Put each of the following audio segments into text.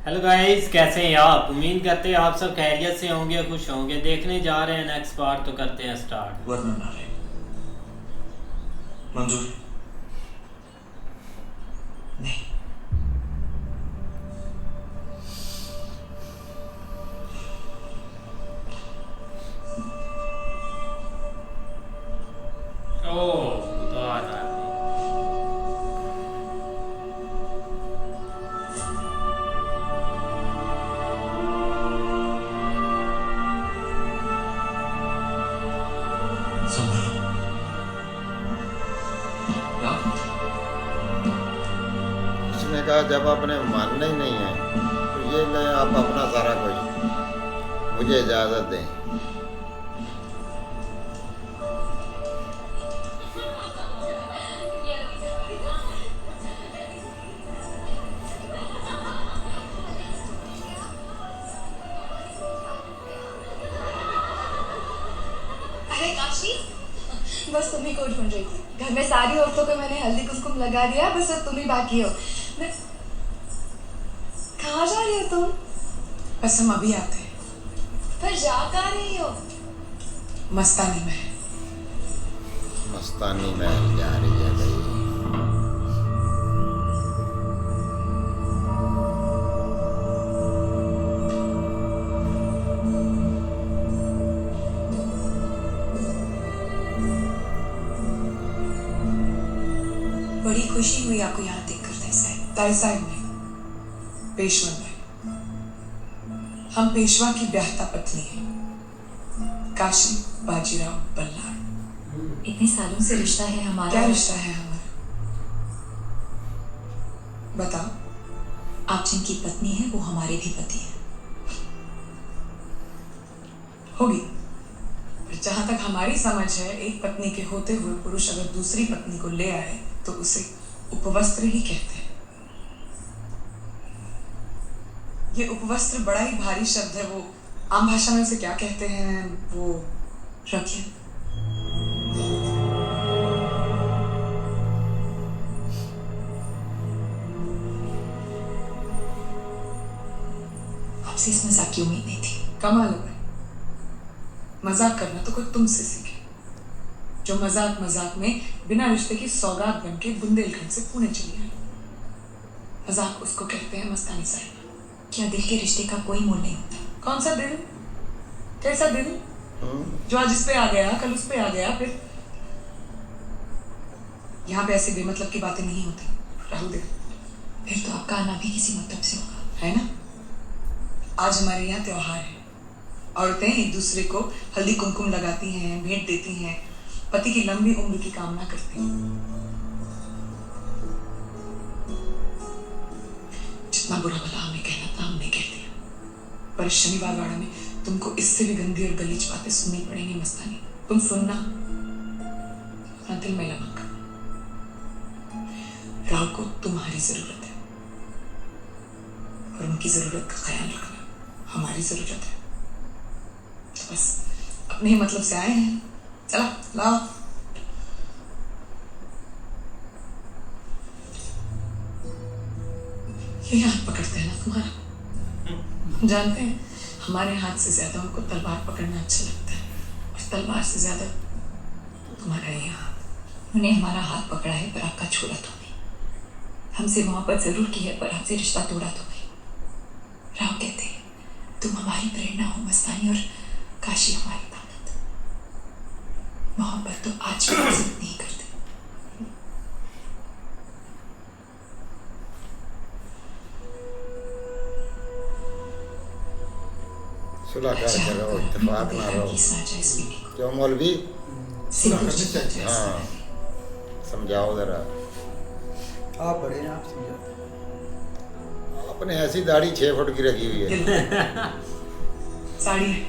Hello guys, कैसे हैं आप? उम्मीद करते हैं आप सब खैरियत से होंगे, खुश होंगे। देखने जा रहे हैं नेक्स्ट पार्ट, तो करते हैं स्टार्ट। वरना ना रहे। मंजूर नहीं। ओह, तो आ रहा है। संभलो। राम, उसने कहा जब आपने मानना ही नहीं है तो ये ले आप अपना सारा कुछ, मुझे इजाज़त दें। अरे काशी, बस तुम ही को ढूंढ रही थी। घर में सारी औरतों को मैंने हल्दी कुमकुम लगा दिया, बस अब तुम ही बाकी हो। मैं कहाँ जा रही हो तुम? बस हम अभी आते हैं। फिर जा कहाँ रही हो? मस्तानी में। मस्तानी महल जा रही है भाई। बड़ी खुशी हुई आपको यहाँ देखकर ताई साहब में, पेशवा में। हम पेशवा की ब्याहता पत्नी हैं, काशी बाजीराव बल्लाळ। इतने सालों से रिश्ता है हमारा। क्या रिश्ता है हमारा? बताओ। आप जिनकी पत्नी है वो हमारे भी पति हैं। होगी, पर जहां तक हमारी समझ है, एक पत्नी के होते हुए पुरुष अगर दूसरी पत्नी को ले आए तो उसे उपवस्त्र ही कहते हैं। ये उपवस्त्र बड़ा ही भारी शब्द है। वो आम भाषा में उसे क्या कहते हैं? वो रखिए, आपसे इस मजाक की उम्मीद नहीं थी। कमाल है। मजाक करना तो कोई तुमसे सीखे, जो मजाक मजाक में बिना रिश्ते की सौगात बन के बुंदेलखंड से पुणे चली आई। मजाक उसको कहते हैं मस्तानी साहिबा। क्या दिल के रिश्ते का कोई मोल नहीं होता? कौन सा दिल? कैसा दिल? जो आज इस पे आ गया, कल उस पे आ गया, फिर यहाँ पे ऐसी बेमतलब की बातें नहीं होती। राहुल देव, फिर तो आपका आना भी किसी मतलब से होगा, है ना? आज हमारे यहाँ त्योहार है। औरतें एक दूसरे को हल्दी कुमकुम लगाती हैं, भेंट देती हैं, पति की लंबी उम्र की कामना करती हैं। जितना बुरा भला हमें कहना था हमने कह दिया, पर इस शनिवार वाड़ा में तुमको इससे भी गंदी और गलीच बातें सुननी पड़ेंगी मस्तानी। तुम सुनना, अपना दिल मैला मत करना। राव को तुम्हारी जरूरत है और उनकी जरूरत का ख्याल रखना हमारी जरूरत है। तो बस अपने ही मतलब से आए हैं। चला लाओ। ये हाथ पकड़ते हैं ना तुम्हारा, हम जानते हैं हमारे हाथ से ज्यादा उनको तलवार पकड़ना अच्छा लगता है, और तलवार से ज्यादा तुम्हारा ये हाथ। उन्हें हमारा हाथ पकड़ा है पर आपका छोड़ा तो नहीं। हमसे मोहब्बत जरूर की है पर हमसे रिश्ता तोड़ा तो नहीं। राव कहते हैं तुम हमारी प्रेरणा हो मस्तानी, और काशी हमारी ताकत। मोहब्बत तो आज भी इज्जत नहीं करते। सुलह कर करो, इत्तेफाक ना रहो। क्यों मौलवी? हाँ, समझाओ जरा। आप बड़े हैं, आप समझाते। आपने ऐसी दाढ़ी 6 फुट की रखी हुई है। साड़ी है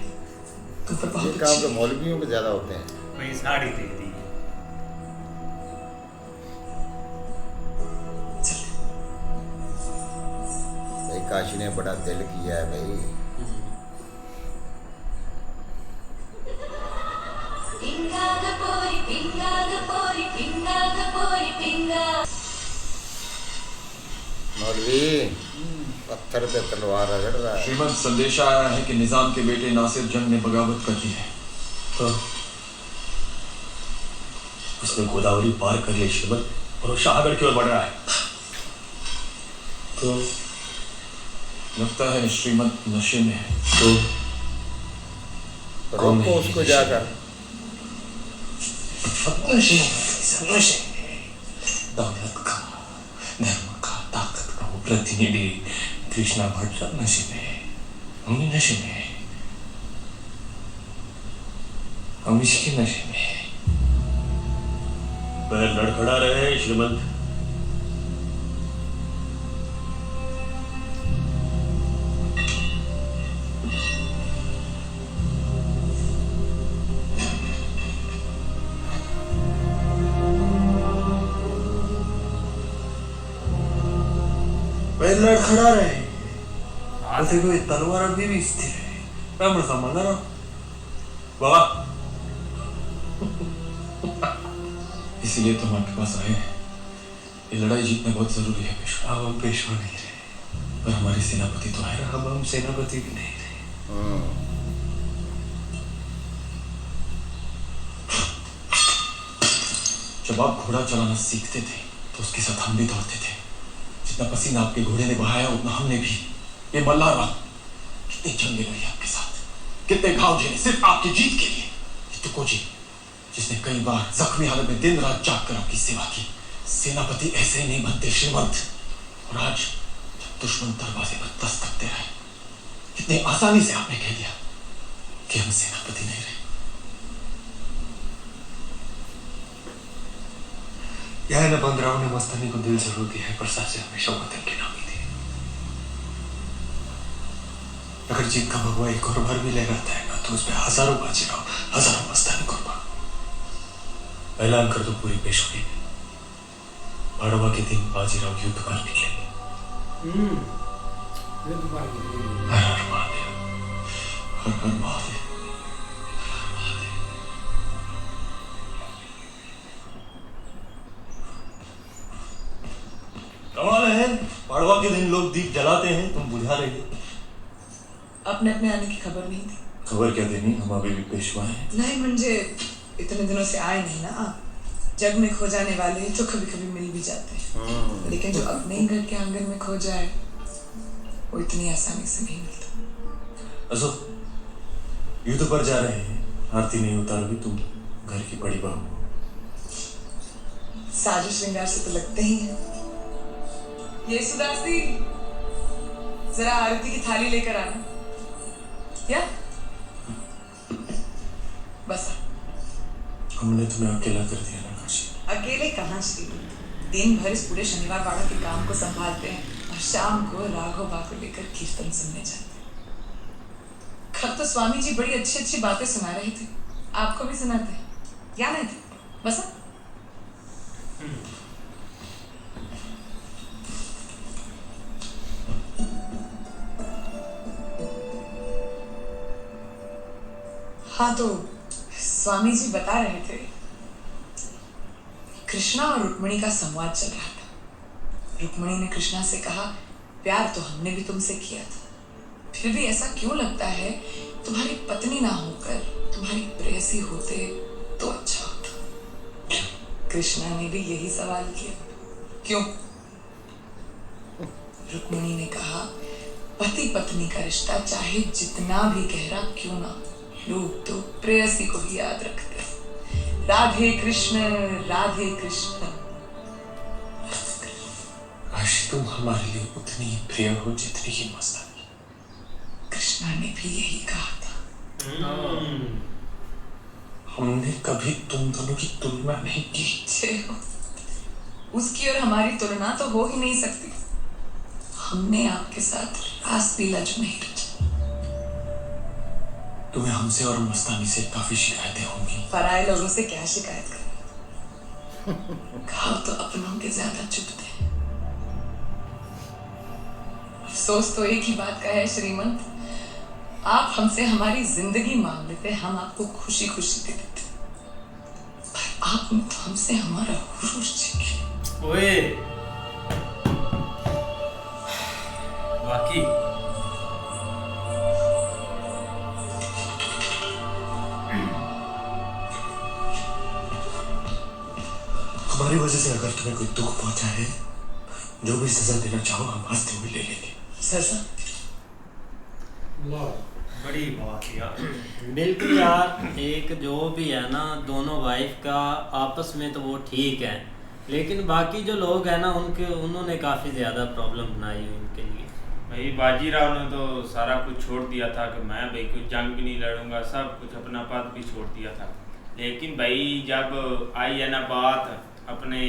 तुम पर ये बहुत काम अच्छी तो है। मौलवियों के ज्यादा होते हैं। वही साड़ी दे दी है। चल, भाई काशी ने बड़ा दिल किया है भाई। मौलवी पत्थर पे तलवार रगड़ रहा है। श्रीमंत, संदेशा आया है कि निजाम के बेटे नासिर जंग ने बगावत कर दी है। तो उसने गोदावरी पार कर ली श्रीमंत, और वो शाहगढ़ की ओर बढ़ रहा है। तो लगता है श्रीमंत नशे में है। तो रोको उसको जाकर। नशे दौलत का, धर्म का, ताकत का वो प्रतिनिधि कृष्णा भट्ट सब नशे में है। हम भी नशे में है, हम इसके नशे में है। पैर लड़खड़ा रहे हैं श्रीमंत। पैर लड़खड़ा रहे हैं। देखो ये तलवार अभी भी स्थिर है। मैं बड़ा मंगा रहा हूँ बाबा। इसीलिए तो हम आपके पास आए हैं। ये लड़ाई जीतना बहुत जरूरी है पेशवा। अब हम पेशवा नहीं रहे, पर हमारे सेनापति तो है। अब हम सेनापति भी नहीं रहे। जब आप घोड़ा चलाना सीखते थे तो उसके साथ हम भी दौड़ते थे। जितना पसीना आपके घोड़े ने बहाया उतना हमने भी। ये मल्हार राव कितनी जंगें लड़ी आपके साथ, कितने घाव झेले सिर्फ आपकी जीत के लिए। ये तुको जी जिसने कई बार जख्मी हालत में दिन रात जाग कर आपकी सेवा की। सेनापति ऐसे ही नहीं बनते श्रीमंत। और आज जब दुश्मन दरवाजे पर दस्तक दे रहे, कितनी आसानी से आपने कह दिया कि हम सेनापति नहीं रहे। यह न बंदराव ने मस्तानी को दिल जरूर दिया है, पर सबसे हमेशा वतन की नामी थी। अगर जीत का भगवा एक और बार भी ले रहता है ना, तो उस पर हजारों बाजीराव, हजारों मस्तानी कुर्बान। ऐलान कर दो पूरी पेशवाई में, भाड़वा के दिन बाजीराव युद्ध पर निकलेंगे। हर हर महादेव, हर हर महादेव। कमाल है, भाड़वा के दिन लोग दीप जलाते हैं, तुम बुझा रही हो। अपने अपने आने की खबर नहीं थी। खबर क्या देनी, हम अभी भी पेशवा हैं। नहीं मुझे इतने दिनों से आए नहीं ना आप। जग में खो जाने वाले तो कभी कभी मिल भी जाते हैं, लेकिन जो अपने ही घर के आंगन में खो जाए वो इतनी आसानी से नहीं मिलता। असो युद्ध पर जा रहे हैं, आरती नहीं उतारोगी तुम, घर की बड़ी बहू हो। साजो श्रृंगार से तो लगते ही हैं। ये सुदासी जरा आरती की थाली लेकर आना। क्या बस हमने तुम्हें अकेला कर दिया ना काशी। अकेले कहाँ श्री, दिन भर इस पूरे शनिवार वाड़ा के काम को संभालते हैं और शाम को राघव बा को लेकर कीर्तन सुनने जाते हैं। कल तो स्वामी जी बड़ी अच्छी अच्छी बातें सुना रहे थे, आपको भी सुनाते हैं क्या नहीं थे? बस हाँ, तो स्वामी जी बता रहे थे कृष्णा और रुक्मिणी का संवाद चल रहा था। रुक्मिणी ने कृष्णा से कहा, प्यार तो हमने भी तुमसे किया था, फिर भी ऐसा क्यों लगता है तुम्हारी पत्नी ना होकर तुम्हारी प्रेयसी होते तो अच्छा होता। कृष्णा ने भी यही सवाल किया, क्यों? रुक्मिणी ने कहा, पति पत्नी का रिश्ता चाहे जितना भी गहरा क्यों ना, लोग तो प्रेयसी को भी याद रखते हैं। राधे कृष्ण राधे कृष्ण। काश तुम हमारे लिए उतनी ही प्रिय हो जितनी ही मस्तानी। कृष्णा ने भी यही कहा था। हमने कभी तुम दोनों की तुलना नहीं की। उसकी और हमारी तुलना तो हो ही नहीं सकती। हमने आपके साथ रास लीला जो नहीं रची। तुम्हें हमसे और मस्तानी से काफी शिकायतें होंगी। पराये लोगों से क्या शिकायत करें? घाव तो अपनों के ज्यादा चुभते हैं। अफसोस तो एक ही बात का है श्रीमंत, आप हमसे हमारी जिंदगी मांग लेते, हम आपको खुशी खुशी दे देते, पर आपने तो हमसे हमारा हुरूर छीन लिया। ओए वाकई हमारी वजह से अगर तुम्हें कोई दुख पहुंचा है, जो भी सजा देना चाहो हम हंसते हुए ले लेंगे। सजा? बड़ी बात यार। बिल्कुल यार, एक जो भी है ना, दोनों वाइफ का आपस में तो वो ठीक है, लेकिन बाकी जो लोग हैं ना उन्होंने काफ़ी ज़्यादा प्रॉब्लम बनाई हुई उनके लिए। भाई बाजीराव ने तो सारा कुछ छोड़ दिया था कि मैं भाई कुछ जंग भी नहीं लड़ूंगा, सब कुछ अपना पद भी छोड़ दिया था। लेकिन भाई जब आई है ना बात अपने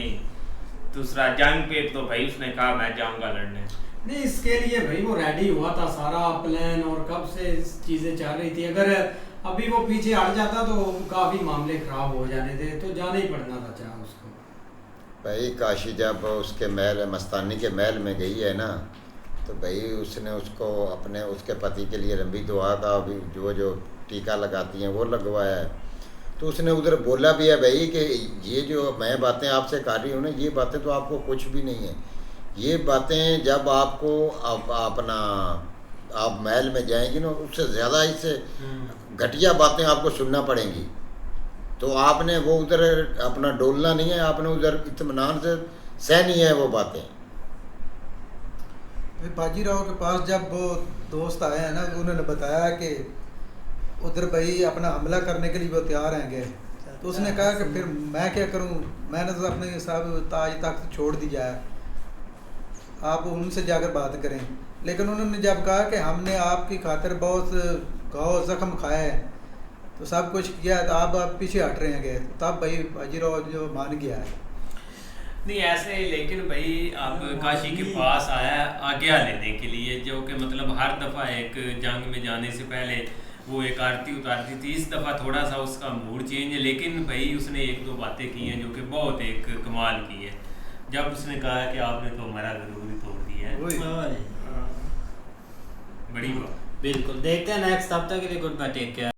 दूसरा जंग पे, तो भाई उसने कहा मैं जाऊंगा लड़ने। नहीं, इसके लिए भाई वो रेडी हुआ था, सारा प्लान, और कब से चीजें चल रही थी। अगर अभी वो पीछे हट जाता तो काफी मामले खराब हो जाने थे, तो जाना ही पड़ना था चाहे उसको। भाई काशी जब उसके महल मस्तानी के महल में गई है ना, तो भाई उसने उसको अपने उसके पति के लिए लंबी दुआ का भी जो टीका लगाती हैं वो लगवाया है। तो उसने उधर बोला भी है भाई कि ये जो मैं बातें आपसे कर रही हूँ ना, ये बातें तो आपको कुछ भी नहीं है। ये बातें जब आपको आप महल में जाएंगी ना, उससे ज़्यादा इससे घटिया बातें आपको सुनना पड़ेंगी। तो आपने वो उधर अपना डोलना नहीं है, आपने उधर इत्मीनान से सहनी है वो बातें। बाजीराव के पास जब वो दोस्त आए हैं ना, उन्होंने बताया कि उधर भाई अपना हमला करने के लिए वो तैयार हैं, तो उसने कहा कि फिर मैं क्या करूं, मैंने तो अपने साहब ताज तख्त छोड़ दी जाए, आप उनसे जाकर बात करें। लेकिन उन्होंने जब कहा कि हमने आपकी खातिर बहुत घाव जख्म खाए हैं, तो सब कुछ किया है, तो आप पीछे हट रहे हैं, तब भाई बाजीराव जो मान गया है। नहीं ऐसे, लेकिन भाई आप काशी के पास आया आज्ञा लेने के लिए, जो कि मतलब हर दफ़ा एक जंग में जाने से पहले वो एक आरती उतारती थी। इस दफ़ा थोड़ा सा उसका मूड चेंज है, लेकिन भाई उसने एक दो बातें की हैं जो कि बहुत एक कमाल की है। जब उसने कहा कि आपने तो हमारा ज़रूर ही तोड़ दिया है, बड़ी बात। बिल्कुल, देखते हैं नेक्स्ट। तब तक के लिए गुड बाय, टेक केयर।